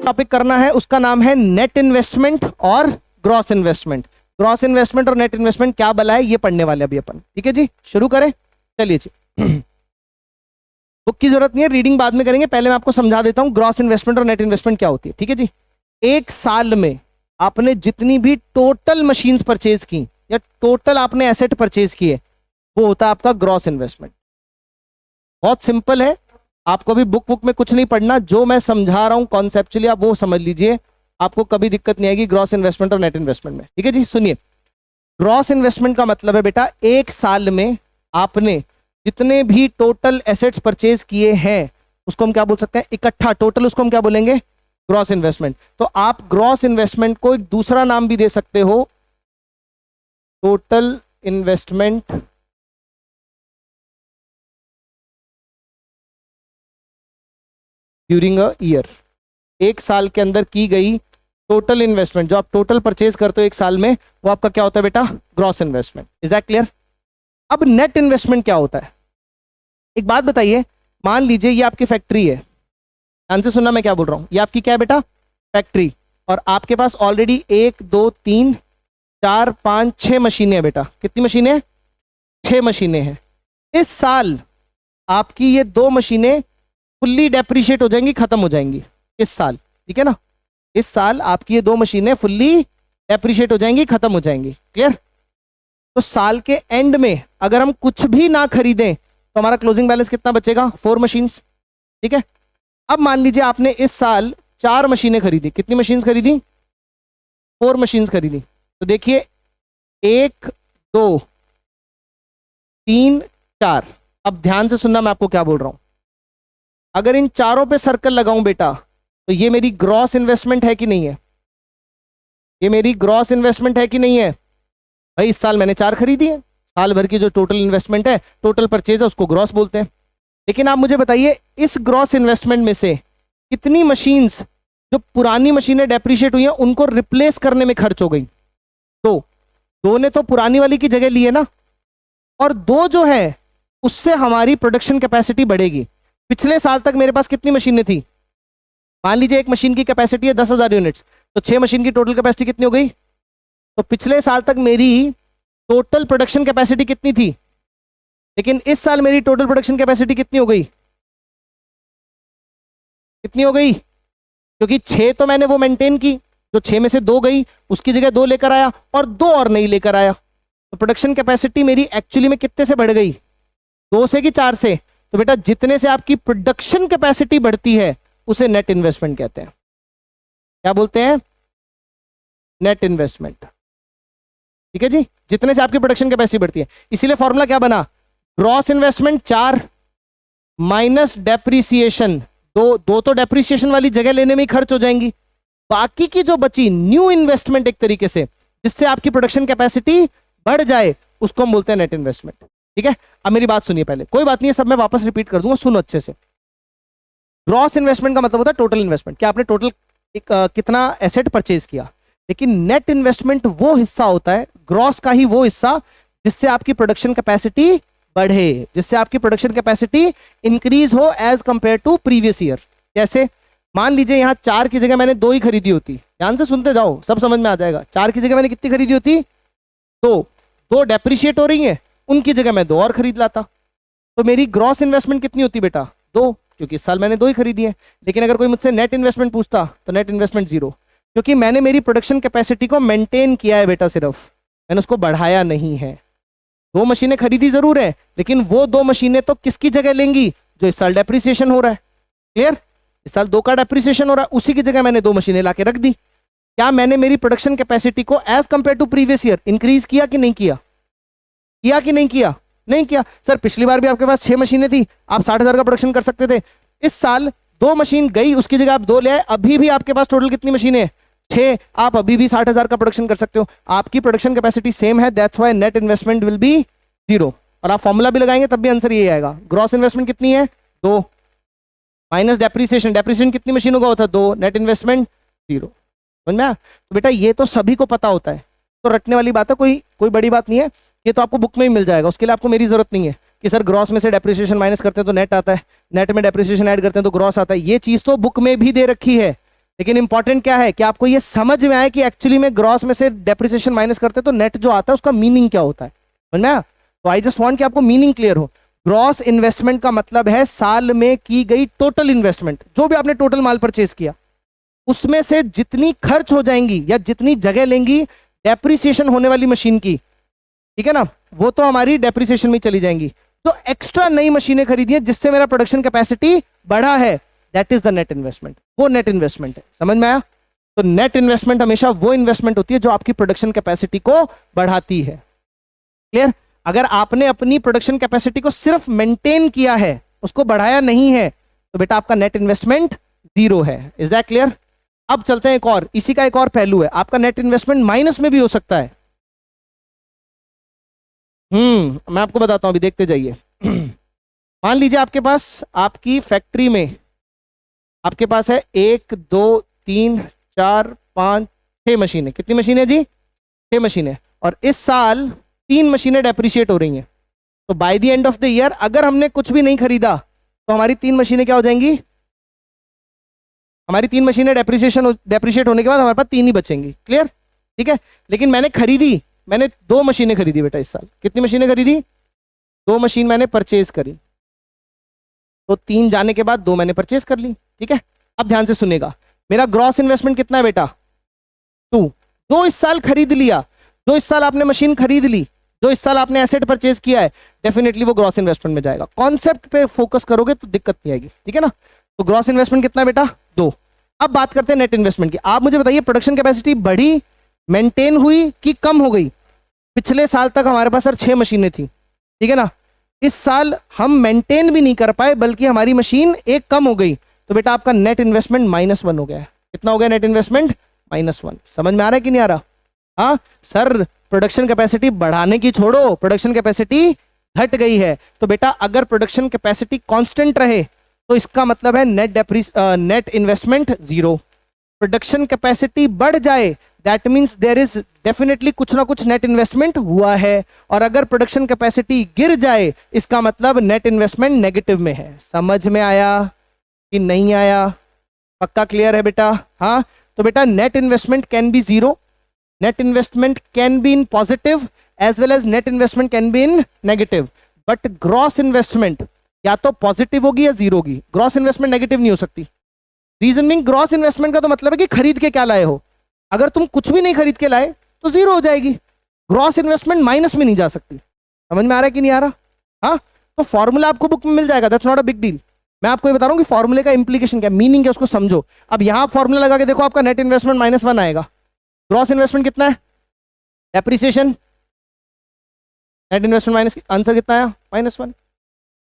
Topic करना है उसका नाम है नेट इन्वेस्टमेंट और ग्रॉस इन्वेस्टमेंट। ग्रॉस इन्वेस्टमेंट और नेट इन्वेस्टमेंट क्या बला है ये पढ़ने वाले अभी अपन। ठीक है जी, शुरू करें। चलिए जी, बुक की जरूरत नहीं है, रीडिंग बाद में करेंगे। पहले मैं आपको समझा देता हूं ग्रॉस इन्वेस्टमेंट और नेट इन्वेस्टमेंट क्या होती है। ठीक है जी, एक साल में आपने जितनी भी टोटल मशीन्स परचेज की या टोटल आपने एसेट परचेज किए वो होता है आपका ग्रॉस इन्वेस्टमेंट। बहुत सिंपल है, आपको भी बुक में कुछ नहीं पढ़ना, जो मैं समझा रहा हूं कॉन्सेप्चुअली आप वो समझ लीजिए, आपको कभी दिक्कत नहीं आएगी ग्रॉस इन्वेस्टमेंट और नेट इन्वेस्टमेंट में। ठीक है जी, सुनिए, ग्रॉस इन्वेस्टमेंट का मतलब है बेटा एक साल में आपने जितने भी टोटल एसेट्स परचेज किए हैं उसको हम क्या बोल सकते हैं, इकट्ठा टोटल, उसको हम क्या बोलेंगे, ग्रॉस इन्वेस्टमेंट। तो आप ग्रॉस इन्वेस्टमेंट को एक दूसरा नाम भी दे सकते हो, total investment during a year. एक साल के अंदर की गई टोटल इन्वेस्टमेंट, जो आप टोटल परचेज करते हो एक साल में, वो आपका क्या होता है बेटा, gross investment. Is that clear? अब नेट इन्वेस्टमेंट क्या होता है, एक बात बताइए, मान लीजिए ये आपकी फैक्ट्री है, ध्यान से सुनना मैं क्या बोल रहा हूं, ये आपकी क्या है बेटा, फैक्ट्री, और आपके पास ऑलरेडी 1 2 3 4 5 6 मशीनें हैं बेटा। कितनी मशीनें हैं? 6 मशीनें हैं। इस साल आपकी ये 2 मशीनें फुल्ली डेप्रिशिएट हो जाएंगी, खत्म हो जाएंगी इस साल। ठीक है ना, इस साल आपकी ये 2 मशीनें फुल्ली डेप्रिशिएट हो जाएंगी, खत्म हो जाएंगी। क्लियर? तो साल के एंड में अगर हम कुछ भी ना खरीदें तो हमारा क्लोजिंग बैलेंस कितना बचेगा, 4 मशीन्स। ठीक है, अब मान लीजिए आपने इस साल 4 मशीनें खरीदी। कितनी मशीन्स खरीदी? 4 मशीन्स खरीदी। तो देखिए 1 2 3 4। अब ध्यान से सुनना मैं आपको क्या बोल रहा हूं, अगर इन चारों पे सर्कल लगाऊं बेटा तो ये मेरी ग्रॉस इन्वेस्टमेंट है कि नहीं है, ये मेरी ग्रॉस इन्वेस्टमेंट है कि नहीं है भाई। इस साल मैंने 4 खरीदी है, साल भर की जो टोटल इन्वेस्टमेंट है, टोटल परचेज है, उसको ग्रॉस बोलते हैं। लेकिन आप मुझे बताइए इस ग्रॉस इन्वेस्टमेंट में से कितनी मशीन्स जो पुरानी मशीनें डेप्रिशिएट हुई हैं उनको रिप्लेस करने में खर्च हो गई? 2 ने तो पुरानी वाली की जगह ली है ना, और 2 जो है उससे हमारी प्रोडक्शन कैपेसिटी बढ़ेगी। पिछले साल तक मेरे पास कितनी मशीनें थी, मान लीजिए एक मशीन की कैपेसिटी है 10,000 यूनिट्स, तो 6 मशीन की टोटल कैपेसिटी कितनी हो गई? तो पिछले साल तक मेरी टोटल प्रोडक्शन कैपेसिटी कितनी थी, लेकिन इस साल मेरी टोटल प्रोडक्शन कैपेसिटी कितनी हो गई, कितनी हो गई? क्योंकि 6 तो मैंने वो मेंटेन की, जो 6 में से 2 गई उसकी जगह 2 लेकर आया और 2 और नहीं लेकर आया, तो प्रोडक्शन कैपेसिटी मेरी एक्चुअली में कितने से बढ़ गई, 2 से कि 4 से? तो बेटा जितने से आपकी प्रोडक्शन कैपेसिटी बढ़ती है उसे नेट इन्वेस्टमेंट कहते हैं। क्या बोलते हैं? Net investment. ठीक है जी, जितने से आपकी प्रोडक्शन कैपेसिटी बढ़ती है। इसीलिए फॉर्मूला क्या बना, ग्रॉस इन्वेस्टमेंट 4 माइनस डेप्रिसिएशन 2 तो डेप्रिसिएशन वाली जगह लेने में ही खर्च हो जाएंगी, बाकी की जो बची न्यू इन्वेस्टमेंट एक तरीके से जिससे आपकी प्रोडक्शन कैपेसिटी बढ़ जाए उसको हम बोलते हैं नेट इन्वेस्टमेंट। ठीक है, अब मेरी बात सुनिए पहले, कोई बात नहीं है, सब मैं वापस रिपीट कर दूंगा, सुनो अच्छे से। ग्रॉस इन्वेस्टमेंट का मतलब होता है टोटल इन्वेस्टमेंट, क्या आपने टोटल कितना एसेट परचेज किया। लेकिन नेट इन्वेस्टमेंट वो हिस्सा होता है, ग्रॉस का ही वो हिस्सा जिससे आपकी प्रोडक्शन कैपेसिटी बढ़े, जिससे आपकी प्रोडक्शन कैपेसिटी इंक्रीज हो as compare to previous year. जैसे मान लीजिए यहां 4 की जगह मैंने 2 ही खरीदी होती, ध्यान से सुनते जाओ सब समझ में आ जाएगा। 4 की जगह मैंने कितनी खरीदी होती, 2 डेप्रिशिएट हो रही हैं, उनकी जगह मैं 2 और खरीद लाता, तो मेरी ग्रॉस इन्वेस्टमेंट कितनी होती बेटा, 2, क्योंकि इस साल मैंने 2 ही खरीदी है। लेकिन अगर कोई मुझसे नेट इन्वेस्टमेंट पूछता तो नेट इन्वेस्टमेंट 0, क्योंकि मैंने मेरी प्रोडक्शन कैपेसिटी को मेंटेन किया है बेटा, सिर्फ मैंने उसको बढ़ाया नहीं है। 2 मशीनें खरीदी जरूर है, लेकिन वो 2 मशीनें तो किसकी जगह लेंगी, जो इस साल डेप्रिसिएशन हो रहा है। क्लियर? इस साल 2 का डेप्रिसिएशन हो रहा है, उसी की जगह मैंने 2 मशीनें लाके रख दी। क्या मैंने मेरी प्रोडक्शन कैपेसिटी को as compare to previous year increase किया कि नहीं किया, किया कि नहीं किया? नहीं किया। सर पिछली बार भी आपके पास 6 मशीनें थी, आप 60,000 का प्रोडक्शन कर सकते थे, इस साल 2 मशीन गई उसकी जगह आप 2 ले आए, अभी भी आपके पास टोटल कितनी मशीनें, 6, आप अभी भी 60,000 का प्रोडक्शन कर सकते हो, आपकी प्रोडक्शन कैपेसिटी सेम है, that's why net investment will be 0। और आप फॉर्मूला भी लगाएंगे तब भी आंसर यही आएगा। ग्रॉस इन्वेस्टमेंट कितनी है, 2 माइनस डेप्रिसिएशन, डेप्रिसिएशन कितनी मशीनों का होता है, 2, नेट इन्वेस्टमेंट 0। समझ में आया? तो बेटा ये तो सभी को पता होता है, तो रटने वाली बात है, कोई बड़ी बात नहीं है, ये तो आपको बुक में ही मिल जाएगा, उसके लिए आपको मेरी जरूरत नहीं है कि सर ग्रॉस में से डेप्रिसिएशन माइनस करते हैं तो नेट आता है, नेट में डेप्रिसिएशन ऐड करते हैं तो ग्रॉस आता है। ये चीज तो बुक में भी दे रखी है, लेकिन इंपॉर्टेंट क्या है कि आपको ये समझ में आए कि एक्चुअली में ग्रॉस में से डेप्रिसिएशन माइनस करते हैं तो नेट जो आता है उसका मीनिंग क्या होता है, समझ में आया? तो आई जस्ट वांट कि आपको मीनिंग क्लियर हो। ग्रॉस इन्वेस्टमेंट का मतलब है साल में की गई टोटल इन्वेस्टमेंट, जो भी आपने टोटल माल परचेज किया उसमें से जितनी खर्च हो जाएंगी या जितनी जगह लेंगी डेप्रिसिएशन होने वाली मशीन की, ठीक है ना, वो तो हमारी डेप्रिसिएशन में चली जाएंगी। तो एक्स्ट्रा नई मशीनें खरीदी है जिससे मेरा प्रोडक्शन कैपेसिटी बढ़ा है, that is the net investment, वो नेट इन्वेस्टमेंट है। समझ में आया? तो नेट इन्वेस्टमेंट हमेशा वो इन्वेस्टमेंट होती है जो आपकी प्रोडक्शन कैपेसिटी को बढ़ाती है। क्लियर? अगर आपने अपनी प्रोडक्शन कैपेसिटी को सिर्फ मेंटेन किया है, उसको बढ़ाया नहीं है, तो बेटा आपका नेट इन्वेस्टमेंट जीरो है। Is that clear? अब चलते हैं एक और, इसी का एक और पहलू है, आपका नेट इन्वेस्टमेंट माइनस में भी हो सकता है। मैं आपको बताता हूं, अभी देखते जाइए। मान लीजिए आपके पास, आपकी फैक्ट्री में आपके पास है 1 2 3 4 5 6 मशीनें। कितनी मशीनें जी? 6 मशीनें। और इस साल 3 मशीनें डेप्रिशिएट हो रही हैं। तो by the end of the year अगर हमने कुछ भी नहीं खरीदा तो हमारी 3 मशीनें क्या हो जाएंगी? हमारी 3 मशीनें डेप्रिशिएट होने के बाद हमारे पास 3 ही बचेंगी। क्लियर? ठीक है। लेकिन मैंने 2 मशीनें खरीदी बेटा इस साल। कितनी मशीनें खरीदी? 2 मशीन मैंने परचेज करी। तो 3 जाने के बाद 2 मैंने परचेज कर ली। ठीक है। अब ध्यान से सुनेगा, मेरा ग्रॉस इन्वेस्टमेंट कितना है बेटा? 2। जो इस साल खरीद लिया, जो इस साल आपने मशीन खरीद ली, जो इस साल आपने एसेट परचेज किया है, डेफिनेटली वो ग्रॉस इन्वेस्टमेंट में जाएगा। कॉन्सेप्ट पे फोकस करोगे तो दिक्कत नहीं आएगी। ठीक है ना? तो ग्रॉस इन्वेस्टमेंट कितना है बेटा? 2। अब बात करते हैं नेट इन्वेस्टमेंट की। आप मुझे बताइए, प्रोडक्शन कैपेसिटी बढ़ी, मेंटेन हुई कि कम हो गई? पिछले साल तक हमारे पास सर 6 मशीनें थी, ठीक है ना। इस साल हम मेंटेन भी नहीं कर पाए, बल्कि हमारी मशीन एक कम हो गई, तो बेटा आपका नेट इन्वेस्टमेंट -1 हो गया है। कितना हो गया नेट इन्वेस्टमेंट? -1। समझ में आ रहा है कि नहीं आ रहा? हाँ सर, प्रोडक्शन कैपेसिटी बढ़ाने की छोड़ो, प्रोडक्शन कैपेसिटी घट गई है। तो बेटा अगर प्रोडक्शन कैपेसिटी कांस्टेंट रहे तो इसका मतलब है नेट इन्वेस्टमेंट 0। प्रोडक्शन कैपेसिटी बढ़ जाए that means there is definitely कुछ ना कुछ नेट इन्वेस्टमेंट हुआ है। और अगर प्रोडक्शन कैपेसिटी गिर जाए इसका मतलब नेट इन्वेस्टमेंट नेगेटिव में है। समझ में आया कि नहीं आया? पक्का क्लियर है बेटा? हाँ। तो बेटा net investment can be 0, net investment can be in positive as well as net investment can be in negative. But gross investment या तो पॉजिटिव होगी या 0 होगी, ग्रॉस इन्वेस्टमेंट नेगेटिव नहीं हो सकती। रीजन मीन ग्रॉस इन्वेस्टमेंट का तो मतलब है कि खरीद के क्या लाए हो। अगर तुम कुछ भी नहीं खरीद के लाए तो 0 हो जाएगी। ग्रॉस इन्वेस्टमेंट माइनस में नहीं जा सकती। समझ में आ रहा है कि नहीं आ रहा? हाँ। तो फॉर्मूला आपको बुक में मिल जाएगा, that's not a big deal. मैं आपको ये बता रहा हूँ कि फॉर्मूले का इंप्लीकेशन क्या, मीनिंग क्या, उसको समझो। अब यहां फॉर्मूला लगा के देखो, आपका नेट इन्वेस्टमेंट -1 आएगा। ग्रॉस इन्वेस्टमेंट कितना है? Depreciation, net investment minus, answer कितना आया? -1।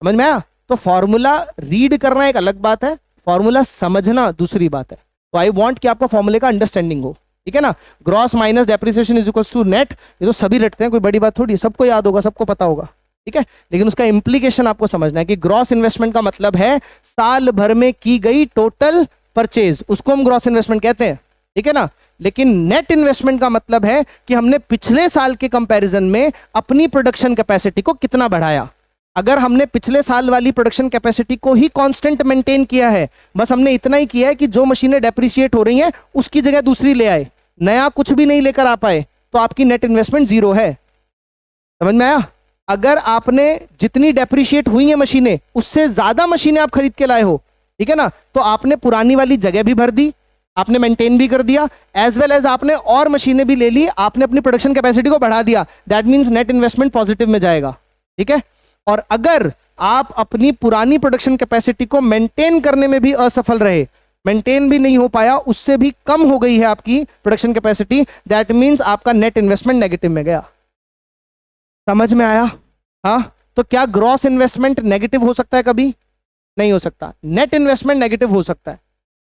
समझ में आया? तो फॉर्मूला रीड करना एक अलग बात है, फॉर्मूला समझना दूसरी बात है। तो आई वांट कि आपको फॉर्मूले का अंडरस्टैंडिंग हो। ठीक है ना? Gross minus depreciation is equals to net, ये तो सभी रटते हैं, कोई बड़ी बात थोड़ी, सबको याद होगा, सबको पता होगा। ठीक है। लेकिन उसका इंप्लीकेशन आपको समझना है कि ग्रॉस इन्वेस्टमेंट का मतलब है साल भर में की गई टोटल परचेज, उसको हम ग्रॉस इन्वेस्टमेंट कहते हैं। ठीक है ना? लेकिन नेट इन्वेस्टमेंट का मतलब है कि हमने पिछले साल के कंपैरिजन में अपनी प्रोडक्शन कैपेसिटी को कितना बढ़ाया। अगर हमने पिछले साल वाली प्रोडक्शन कैपेसिटी को ही कांस्टेंट मेंटेन किया है, बस हमने इतना ही किया है कि जो मशीनें डेप्रिशिएट हो रही हैं उसकी जगह दूसरी ले आए, नया कुछ भी नहीं लेकर आ पाए, तो आपकी नेट इन्वेस्टमेंट 0 है। समझ में आया? अगर आपने जितनी डेप्रिशिएट हुई है मशीनें उससे ज्यादा मशीनें आप खरीद के लाए हो, ठीक है ना, तो आपने पुरानी वाली जगह भी भर दी, आपने मेंटेन भी कर दिया, एज वेल एज आपने और मशीनें भी ले ली, आपने अपनी प्रोडक्शन कैपेसिटी को बढ़ा दिया। That means net investment positive में जाएगा। ठीक है। और अगर आप अपनी पुरानी प्रोडक्शन कैपेसिटी को मेंटेन करने में भी असफल रहे, मेंटेन भी नहीं हो पाया, उससे भी कम हो गई है आपकी प्रोडक्शन कैपेसिटी, दैट मींस आपका नेट इन्वेस्टमेंट नेगेटिव में गया। समझ में आया? हाँ। तो क्या ग्रॉस इन्वेस्टमेंट नेगेटिव हो सकता है? कभी नहीं हो सकता। नेट इन्वेस्टमेंट नेगेटिव हो सकता है।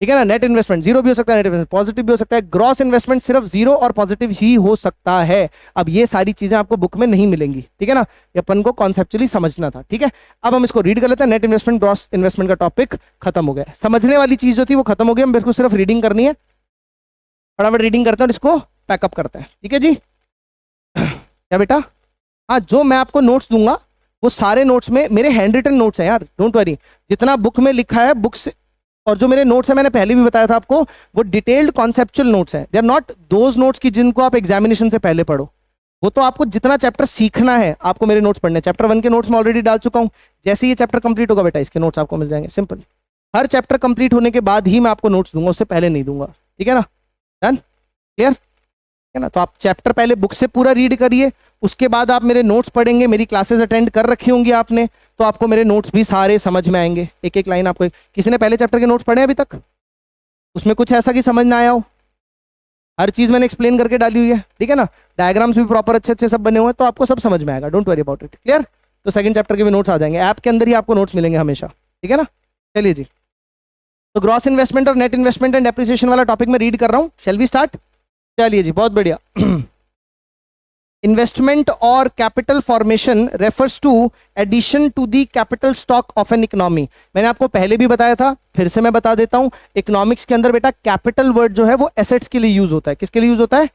ठीक है ना? नेट इन्वेस्टमेंट 0 भी हो सकता है, नेट इन्वेस्टमेंट पॉजिटिव भी हो सकता है। ग्रॉस इन्वेस्टमेंट सिर्फ 0 और पॉजिटिव ही हो सकता है। अब ये सारी चीजें आपको बुक में नहीं मिलेंगी। ठीक है ना? ये अपन को कॉन्सेप्चुअली समझना था। ठीक है। अब हम इसको रीड कर लेते हैं। नेट इन्वेस्टमेंट ग्रॉस इन्वेस्टमेंट का टॉपिक खत्म हो गया। समझने वाली चीज जो थी वो खत्म हो गई, हम इसको सिर्फ रीडिंग करनी है। फटाफट रीडिंग करते हैं और इसको पैकअप करते हैं। ठीक है जी? क्या बेटा? हाँ, जो मैं आपको नोट्स दूंगा वो सारे नोट्स में मेरे हैंड रिटन नोट्स हैं यार, डोंट वरी। जितना बुक में लिखा है बुक से और जो मेरे नोट्स है मैंने पहले भी बताया था आपको, वो डिटेल्ड कॉन्सेप्चुअल नोट्स हैं, they are not those notes की जिनको आप एग्जामिनेशन से पहले पढ़ो। वो तो आपको जितना चैप्टर सीखना है आपको मेरे नोट्स पढ़ने। चैप्टर 1 के नोट्स मैं ऑलरेडी डाल चुका हूँ, जैसे ये चैप्टर कंप्लीट होगा बेटा इसके नोट्स आपको मिल जाएंगे, सिंपल। हर चैप्टर कंप्लीट होने के बाद ही मैं आपको नोट्स दूंगा, उससे पहले नहीं दूंगा, ठीक है ना? डन, क्लियर है ना? तो आप चैप्टर पहले बुक से पूरा रीड करिए, उसके बाद आप मेरे नोट्स पढ़ेंगे। मेरी क्लासेस अटेंड कर रखी होंगी आपने, तो आपको मेरे नोट्स भी सारे समझ में आएंगे, एक एक लाइन आपको। किसी ने पहले चैप्टर के नोट्स पढ़े अभी तक? उसमें कुछ ऐसा कि समझ ना आया हो? हर चीज मैंने एक्सप्लेन करके डाली हुई है, ठीक है ना? डायग्राम्स भी प्रॉपर अच्छे अच्छे सब बने हुए हैं, तो आपको सब समझ में आएगा, don't worry about it, clear? तो सेकंड चैप्टर के भी नोट्स आ जाएंगे, ऐप के अंदर ही आपको नोट्स मिलेंगे हमेशा, ठीक है ना? चलिए जी, तो ग्रॉस इन्वेस्टमेंट और नेट इन्वेस्टमेंट एंड डेप्रिसिएशन वाला टॉपिक मैं रीड कर रहा हूँ। Shall we start? चलिए जी, बहुत बढ़िया। इन्वेस्टमेंट और capital formation refers to addition to the capital stock of an economy. मैंने आपको पहले भी बताया था, फिर से मैं बता देता हूं। इकोनॉमिक्स के अंदर बेटा कैपिटल वर्ड जो है वो एसेट्स के लिए यूज होता है। किसके लिए यूज होता है?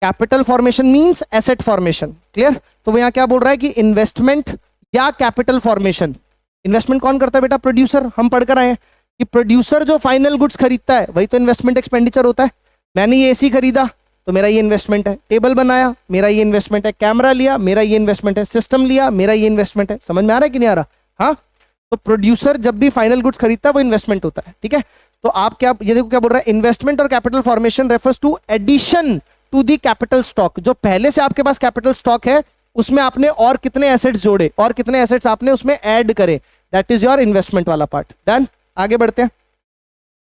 Capital formation means asset formation, clear? तो वो यहां क्या बोल रहा है कि इन्वेस्टमेंट या कैपिटल फॉर्मेशन। इन्वेस्टमेंट कौन करता है बेटा? प्रोड्यूसर। हम पढ़कर आए हैं कि प्रोड्यूसर जो फाइनल गुड्स खरीदता है वही तो इन्वेस्टमेंट एक्सपेंडिचर होता है। मैंने ये एसी खरीदा तो मेरा ये इन्वेस्टमेंट है, टेबल बनाया मेरा ये इन्वेस्टमेंट है, कैमरा लिया मेरा ये इन्वेस्टमेंट है, सिस्टम लिया मेरा ये इन्वेस्टमेंट है। समझ में आ रहा है कि नहीं आ रहा? हाँ, तो प्रोड्यूसर जब भी फाइनल गुड्स खरीदता है वो इन्वेस्टमेंट होता है, ठीक है? तो आप क्या, ये देखो क्या बोल रहा है, इन्वेस्टमेंट और capital formation refers to addition to the capital stock. जो पहले से आपके पास कैपिटल स्टॉक है उसमें आपने और कितने एसेट्स जोड़े और कितने एसेट्स आपने उसमें ऐड करे, दैट इज योर इन्वेस्टमेंट वाला पार्ट। डन, आगे बढ़ते हैं।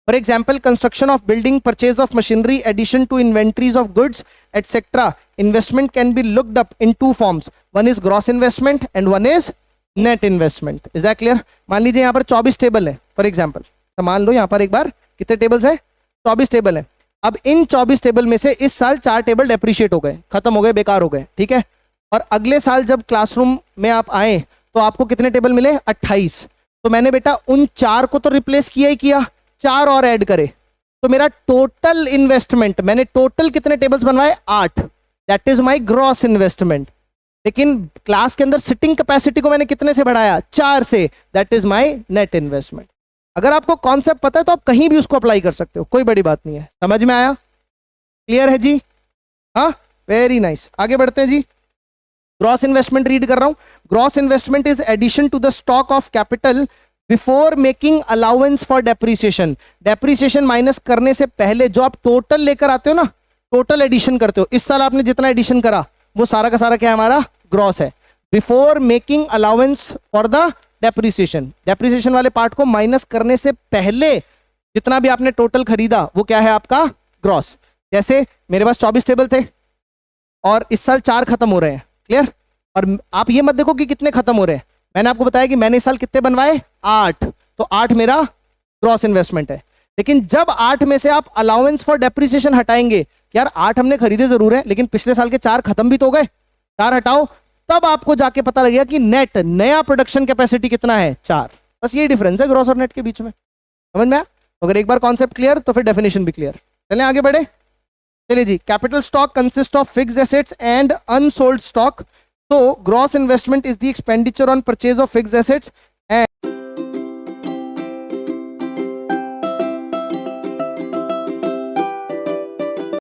For example, construction of building, purchase of machinery, addition to inventories of goods, etc. Investment can be looked up in two forms. One is gross investment and one is net investment. Is that clear? मान लीजिए यहाँ पर 24 table है, for example. तो मान लो यहाँ पर एक बार कितने टेबल्स है? 24 टेबल है। अब इन 24 टेबल में से इस साल 4 टेबल डेप्रिशिएट हो गए, खत्म हो गए, बेकार हो गए, ठीक है? और अगले साल जब क्लासरूम में आप आए तो आपको कितने टेबल मिले? 28। तो मैंने बेटा उन 4 को तो रिप्लेस किया ही किया, 4 और ऐड करे, तो मेरा टोटल इन्वेस्टमेंट, मैंने टोटल कितने टेबल्स बनवाए? 8, that is my gross investment. लेकिन क्लास के अंदर सिटिंग कैपेसिटी को मैंने कितने से बढ़ाया? 4 से, that is my net investment. अगर आपको कॉन्सेप्ट पता है तो आप कहीं भी उसको अप्लाई कर सकते हो, कोई बड़ी बात नहीं है। समझ में आया? क्लियर है जी? हाँ, वेरी नाइस। आगे बढ़ते हैं जी। ग्रॉस इन्वेस्टमेंट रीड कर रहा हूं। Gross investment is addition to the stock of capital before making allowance for depreciation. Depreciation minus करने से पहले जो आप टोटल लेकर आते हो ना, टोटल एडिशन करते हो। इस साल आपने जितना एडिशन करा वो सारा का सारा क्या है? हमारा ग्रॉस है। Before making allowance for the depreciation, depreciation वाले पार्ट को माइनस करने से पहले जितना भी आपने टोटल खरीदा वो क्या है? आपका ग्रॉस। जैसे मेरे पास 24 टेबल थे और इस साल 4 खत्म हो रहे हैं, क्लियर? और आप ये मत देखो कि कितने खत्म हो रहे हैं, मैंने आपको बताया कि मैंने इस साल कितने बनवाए? 8। तो 8 मेरा ग्रॉस इन्वेस्टमेंट है। लेकिन जब 8 में से आप अलाउंस फॉर डेप्रिसिएशन हटाएंगे, यार 8 हमने खरीदे जरूर है लेकिन पिछले साल के 4 खत्म भी तो हो गए, 4 हटाओ, तब आपको जाके पता लगेगा कि नेट नया प्रोडक्शन कैपेसिटी कितना है? 4। बस ये डिफरेंस है ग्रॉस और नेट के बीच में। समझ में आया? अगर एक बार कॉन्सेप्ट क्लियर तो फिर डेफिनेशन भी क्लियर। चलें आगे बढ़े। चलिए जी, capital stock consist of fixed assets and unsold stock. So gross investment is the expenditure on purchase of fixed assets